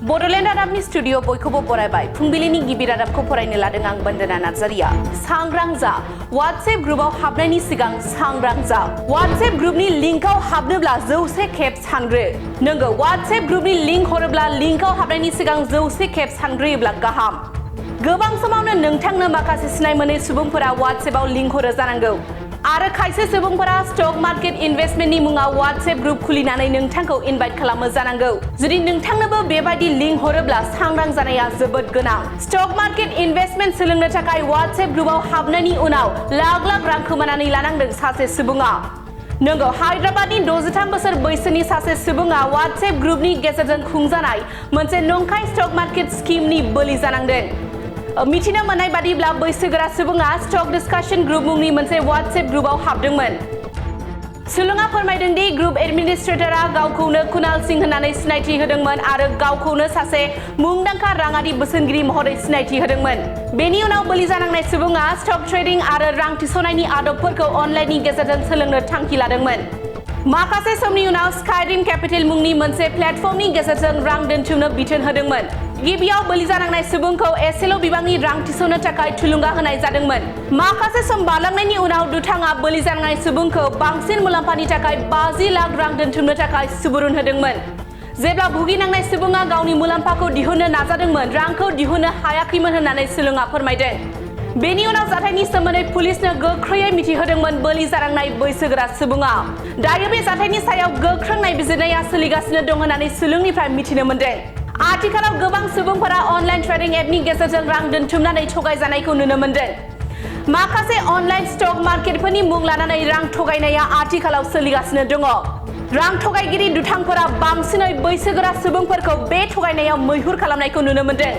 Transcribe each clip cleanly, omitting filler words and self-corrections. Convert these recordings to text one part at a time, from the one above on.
बड'लेण्ड रादाबनि स्टुडिअ बयखौबो बरायबाय फुंबिलिनि गिबि रादाबखौ फरायनो लादों आं बन्दना नार्जारिया। सांग्रां जा WhatsApp ग्रुपआव हाबनायनि सिगां सांग्रां जा। WhatsApp ग्रुपनि लिंकआव हाबनोब्ला 100 खेब सानग्रो। नोंगौ WhatsApp ग्रुपनि लिंक हरोब्ला लिंकआव हाबनायनि सिगां 100 खेब सानग्रोयोब्ला गाहाम। गोबां समावनो नोंथांनो माखासे सिनाय मोनै सुबुंफोरा WhatsAppआव लिंक हरो जानांगौ। आरो खायसे सुबुंफोरा स्टक मार्केट इनभेस्टमेन्टनि मुङाव WhatsApp ग्रुप खुलिनानै नोंथांखौ इनभाइट खालामो जानांगौ। जुदि नोंथांनोबो बेबायदि लिंक हरोब्ला सांग्रां जानाया जोबोद गोनां। स्टक मार्केट इनभेस्टमेन्ट सोलोंनो थाखाय WhatsApp ग्रुपआव हाबनायनि उनाव लाख लाख रां खोमानानै लानांदों सासे सुबुङा। नोंगौ हायद्राबादनि 63 बोसोर बैसोनि सासे सुबुङा WhatsApp ग्रुपनि गेजेरजों खुंजानाय मोनसे नंखाय स्टक मार्केट स्किमनि बोलि जानांदों। मिथिनो मोननाय बादिब्ला बैसोगोरा सुबुङा स्टक डिस्काशन ग्रुप मुंनि मोनसे WhatsApp ग्रुपआव हाबदोंमोन। सुलुङा फोरमायदों दि ग्रुप एडमिनिस्ट्रेटरआ गावखौनो कुणाल सिंह होननानै सिनायथि होदोंमोन आरो गावखौनो सासे मुंदांखा राङारि बोसोनगिरि महरै सिनायथि होदोंमोन। बेनि उनाव बोलि जानांनाय सुबुङा स्टक ट्रेडिं आरो रां थिसननायनि आदबफोरखौ अनलाइननि गेजेरजों सोलोंनो थांखि लादोंमोन। माखासे समनि उनाव Skyrim केपिटेल मुंनि मोनसे प्लेटफर्मनि गेजेरजों रां दोनथुमनो बिथोन होदोंमोन। गिबियाव बोलि जानांनाय सुबुंखौ एसेल' बिबांनि रां थिसननो थाखाय थुलुंगा होनाय जादोंमोन। माखासे सम बारलांनायनि उनाव दुथाङा बोलि जानांनाय सुबुंखौ बांसिन मुलाम्फानि थाखाय 50 लाख रां दोनथुमनो थाखाय सुबुरुन होदोंमोन। जेब्ला भुगिनांनाय सुबुङा गावनि मुलाम्फाखौ दिहुननो नाजादोंमोन रांखौ दिहुननो हायाखैमोन होननानै सुलुङा फोरमायदों। बेनि उनाव जाथायनि सोमोन्दै पुलिसनो गोख्रैयै मिथिहोदोंमोन बोलि जानांनाय बैसोगोरा सुबुङा। दायो बे जाथायनि सायाव गोख्रों नायबिजिरनाया सोलिगासिनो दं होननानै सुलुंनिफ्राय मिथिनो मोन्दों। आथिखालाव गोबां सुबुंफोरा अनलाइन ट्रेडिं एपनि गेजेरजों रां दोनथुमनानै थगायजानायखौ नुनो मोन्दों। माखासे अनलाइन स्टक मार्केटफोरनि मुं लानानै रां थगायनाया आथिखालाव सोलिगासिनो दङ। रां थगायगिरि दुथांफोरा बांसिनै बैसोगोरा सुबुंफोरखौ बे थगायनायाव मैहुर खालामनायखौ नुनो मोन्दों।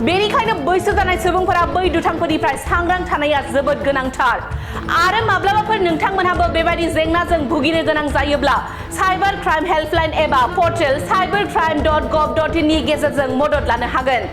बेनिखायनो बैसो जानाय सुबुंफोरा बै दुथांफोरनिफ्राय सांग्रां थानाया जोबोद गोनांथार। आरो माब्लाबाफोर नोंथांमोनहाबो बेबायदि जेंनाजों भुगिनो गोनां जायोब्ला साइबार क्राइम हेल्पलाइन एबा पर्टेल cybercrime.gov.in नि गेजेरजों मदद लानो हागोन।